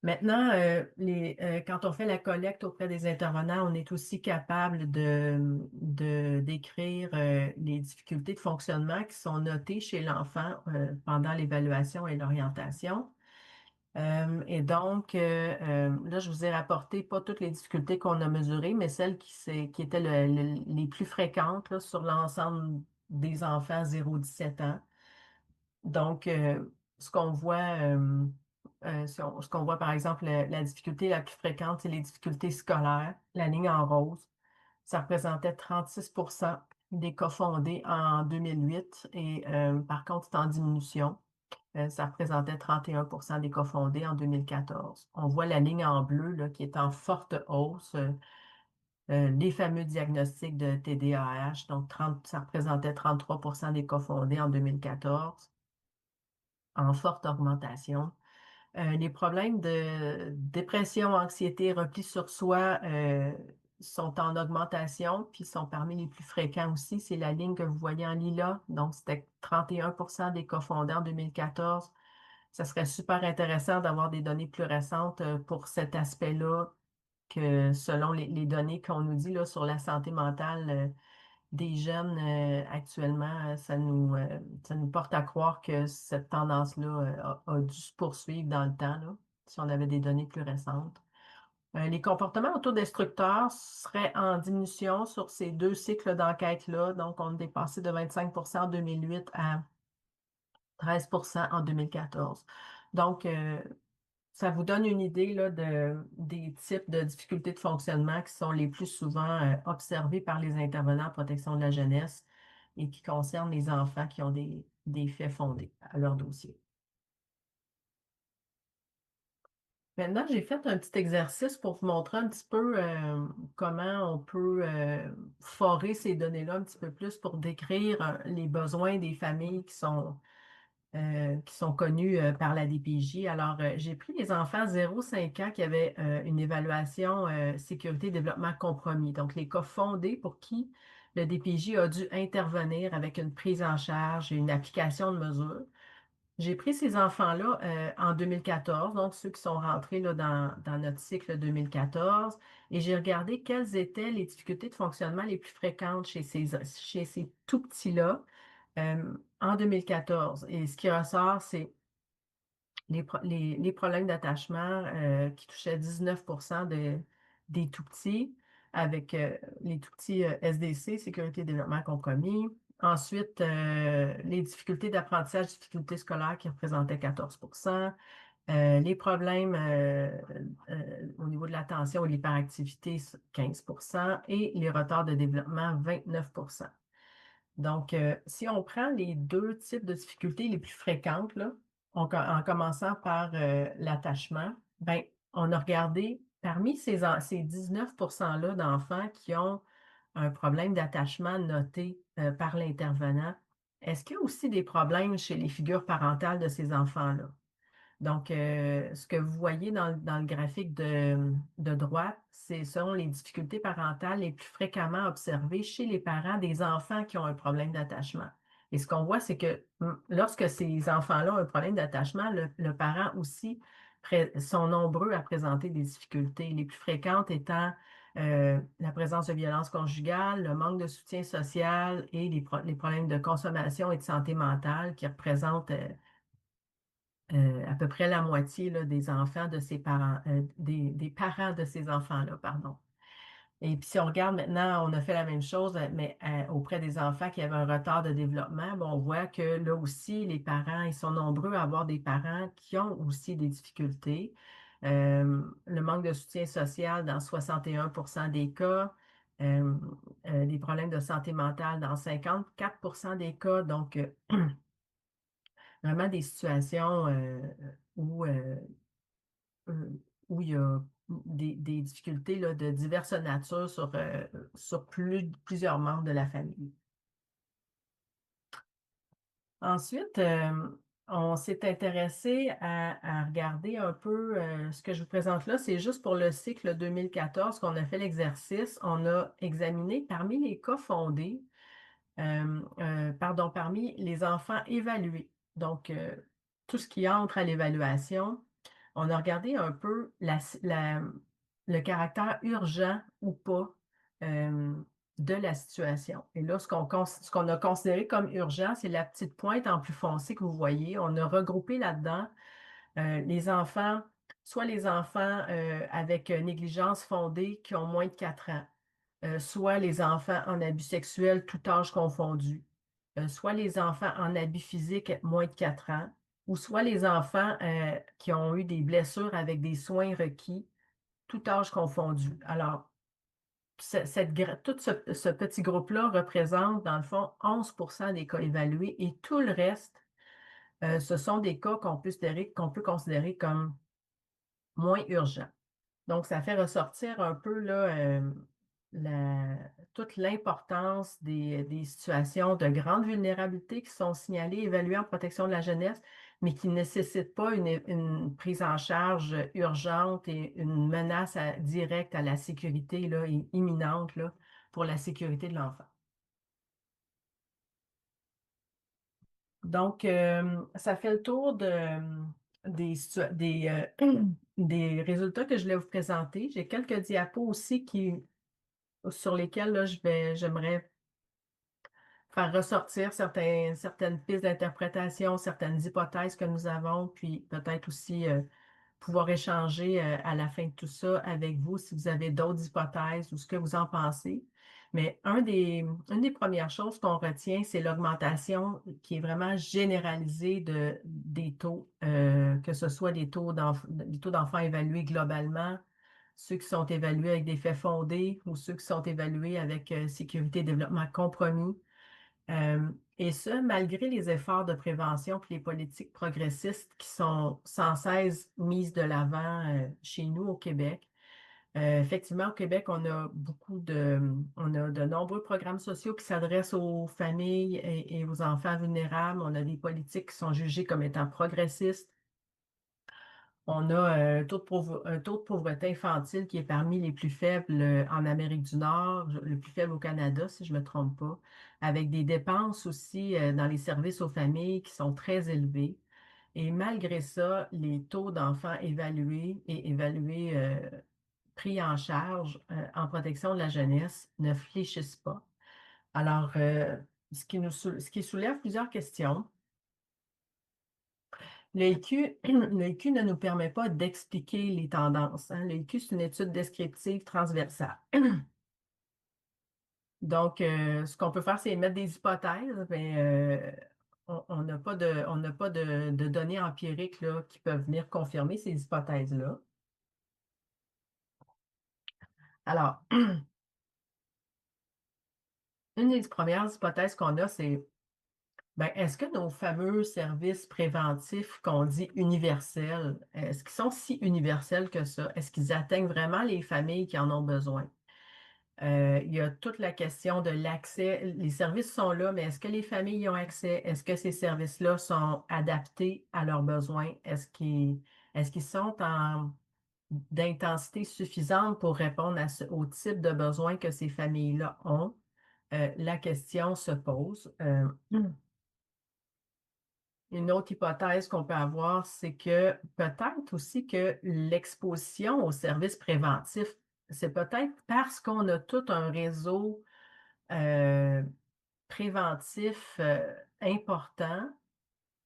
Maintenant, quand on fait la collecte auprès des intervenants, on est aussi capable d'écrire les difficultés de fonctionnement qui sont notées chez l'enfant pendant l'évaluation et l'orientation. Et donc, là, je vous ai rapporté pas toutes les difficultés qu'on a mesurées, mais celles qui étaient les plus fréquentes là, sur l'ensemble des enfants 0-17 ans. Donc, ce qu'on voit, ce qu'on voit, par exemple, la difficulté la plus fréquente, c'est les difficultés scolaires, la ligne en rose. Ça représentait 36% des cas fondés en 2008 et par contre, c'est en diminution. Ça représentait 31% des cas fondés en 2014. On voit la ligne en bleu là, qui est en forte hausse. Les fameux diagnostics de TDAH, donc 30, ça représentait 33% des cas fondés en 2014, en forte augmentation. Les problèmes de dépression, anxiété, repli sur soi sont en augmentation, puis sont parmi les plus fréquents aussi. C'est la ligne que vous voyez en lilas. Donc, c'était 31% des cas fondés en 2014. Ça serait super intéressant d'avoir des données plus récentes pour cet aspect-là, que selon les données qu'on nous dit là, sur la santé mentale des jeunes actuellement, ça nous porte à croire que cette tendance-là a dû se poursuivre dans le temps, là, si on avait des données plus récentes. Les comportements autodestructeurs seraient en diminution sur ces deux cycles d'enquête-là. Donc, on est passé de 25% en 2008 à 13% en 2014. Donc, ça vous donne une idée là, des types de difficultés de fonctionnement qui sont les plus souvent observés par les intervenants en protection de la jeunesse et qui concernent les enfants qui ont des faits fondés à leur dossier. Maintenant, j'ai fait un petit exercice pour vous montrer un petit peu comment on peut forer ces données-là un petit peu plus pour décrire les besoins des familles qui sont connus par la DPJ. Alors, j'ai pris les enfants 0-5 ans qui avaient une évaluation sécurité et développement compromis, donc les cas fondés pour qui le DPJ a dû intervenir avec une prise en charge et une application de mesures. J'ai pris ces enfants-là en 2014, donc ceux qui sont rentrés là, dans notre cycle 2014, et j'ai regardé quelles étaient les difficultés de fonctionnement les plus fréquentes chez ces tout petits-là en 2014. Et ce qui ressort, c'est les problèmes d'attachement qui touchaient 19% des tout-petits, avec les tout-petits SDC, sécurité et développement compromis. Ensuite, les difficultés d'apprentissage, difficultés scolaires qui représentaient 14%. Les problèmes au niveau de l'attention et de l'hyperactivité, 15%, et les retards de développement, 29%. Donc, si on prend les deux types de difficultés les plus fréquentes, là, en commençant par l'attachement, ben, on a regardé parmi ces 19%-là d'enfants qui ont un problème d'attachement noté par l'intervenant, est-ce qu'il y a aussi des problèmes chez les figures parentales de ces enfants-là? Donc, ce que vous voyez dans le graphique de droite, ce sont les difficultés parentales les plus fréquemment observées chez les parents des enfants qui ont un problème d'attachement. Et ce qu'on voit, c'est que lorsque ces enfants-là ont un problème d'attachement, le parent aussi sont nombreux à présenter des difficultés, les plus fréquentes étant la présence de violence conjugale, le manque de soutien social et les problèmes de consommation et de santé mentale qui représentent à peu près la moitié là, des enfants de ces parents, des parents de ces enfants-là, pardon. Et puis si on regarde maintenant, on a fait la même chose, mais auprès des enfants qui avaient un retard de développement, bon, on voit que là aussi, les parents, ils sont nombreux à avoir des parents qui ont aussi des difficultés. Le manque de soutien social dans 61% des cas, euh, des problèmes de santé mentale dans 54% des cas, donc vraiment des situations où, euh, euh, où il y a des difficultés là, de diverses natures sur plusieurs membres de la famille. Ensuite, on s'est intéressé à regarder un peu ce que je vous présente là. C'est juste pour le cycle 2014 qu'on a fait l'exercice. On a examiné parmi les cas fondés, pardon, parmi les enfants évalués. Donc, tout ce qui entre à l'évaluation. On a regardé un peu le caractère urgent ou pas euh, de la situation. Et là, ce qu'on a considéré comme urgent, c'est la petite pointe en plus foncé que vous voyez. On a regroupé là-dedans les enfants, soit les enfants avec négligence fondée qui ont moins de 4 ans, soit les enfants en abus sexuels, tout âge confondu, soit les enfants en abus physique moins de 4 ans, ou soit les enfants qui ont eu des blessures avec des soins requis, tout âge confondu. Alors, tout ce petit groupe-là représente, dans le fond, 11% des cas évalués et tout le reste, ce sont des cas qu'on peut considérer comme moins urgents. Donc, ça fait ressortir un peu là, toute l'importance des situations de grande vulnérabilité qui sont signalées, évaluées en protection de la jeunesse, mais qui ne nécessitent pas une prise en charge urgente et une menace directe à la sécurité là, et imminente là, pour la sécurité de l'enfant. Donc, ça fait le tour des résultats que je voulais vous présenter. J'ai quelques diapos aussi sur lesquels là, j'aimerais faire ressortir certaines pistes d'interprétation, certaines hypothèses que nous avons, puis peut-être aussi pouvoir échanger à la fin de tout ça avec vous si vous avez d'autres hypothèses ou ce que vous en pensez. Mais une des premières choses qu'on retient, c'est l'augmentation qui est vraiment généralisée des taux, que ce soit les taux d'enfants évalués globalement, ceux qui sont évalués avec des faits fondés ou ceux qui sont évalués avec sécurité et développement compromis. Et ce, malgré les efforts de prévention et les politiques progressistes qui sont sans cesse mises de l'avant chez nous au Québec. Effectivement, au Québec, on a de nombreux programmes sociaux qui s'adressent aux familles et aux enfants vulnérables. On a des politiques qui sont jugées comme étant progressistes. On a un taux de pauvreté infantile qui est parmi les plus faibles en Amérique du Nord, le plus faible au Canada, si je ne me trompe pas, avec des dépenses aussi dans les services aux familles qui sont très élevés. Et malgré ça, les taux d'enfants évalués, pris en charge en protection de la jeunesse ne fléchissent pas. Alors, ce qui soulève plusieurs questions. Le IQ, le IQ ne nous permet pas d'expliquer les tendances, hein. Le IQ, c'est une étude descriptive transversale. Donc, ce qu'on peut faire, c'est mettre des hypothèses, mais on n'a pas de données empiriques là, qui peuvent venir confirmer ces hypothèses-là. Alors, une des premières hypothèses qu'on a, c'est ben, est-ce que nos fameux services préventifs qu'on dit universels, est-ce qu'ils sont si universels que ça? Est-ce qu'ils atteignent vraiment les familles qui en ont besoin? Il y a toute la question de l'accès. Les services sont là, mais est-ce que les familles y ont accès? Est-ce que ces services-là sont adaptés à leurs besoins? Est-ce qu'ils sont d'intensité suffisante pour répondre au type de besoins que ces familles-là ont? La question se pose. Une autre hypothèse qu'on peut avoir, c'est que peut-être aussi que l'exposition aux services préventifs, c'est peut-être parce qu'on a tout un réseau euh, préventif important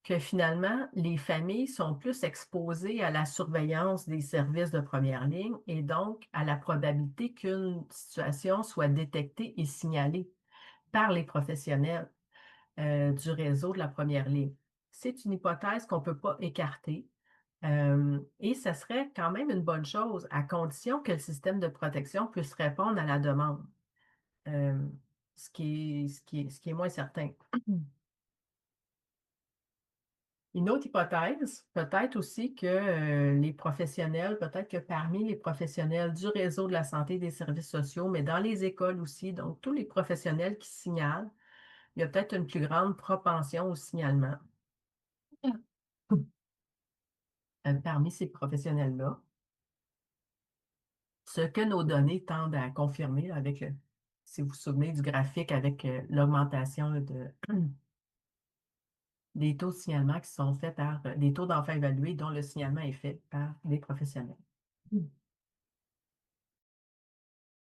que finalement, les familles sont plus exposées à la surveillance des services de première ligne et donc à la probabilité qu'une situation soit détectée et signalée par les professionnels du réseau de la première ligne. C'est une hypothèse qu'on ne peut pas écarter. Et ce serait quand même une bonne chose à condition que le système de protection puisse répondre à la demande, euh, ce qui est moins certain. Une autre hypothèse, peut-être aussi que les professionnels, peut-être que parmi les professionnels du réseau de la santé et des services sociaux, mais dans les écoles aussi, donc tous les professionnels qui signalent, il y a peut-être une plus grande propension au signalement parmi ces professionnels-là. Ce que nos données tendent à confirmer là, avec, si vous vous souvenez du graphique avec l'augmentation là, des taux de signalement qui sont faits par des taux d'enfants évalués dont le signalement est fait par des professionnels. Mmh.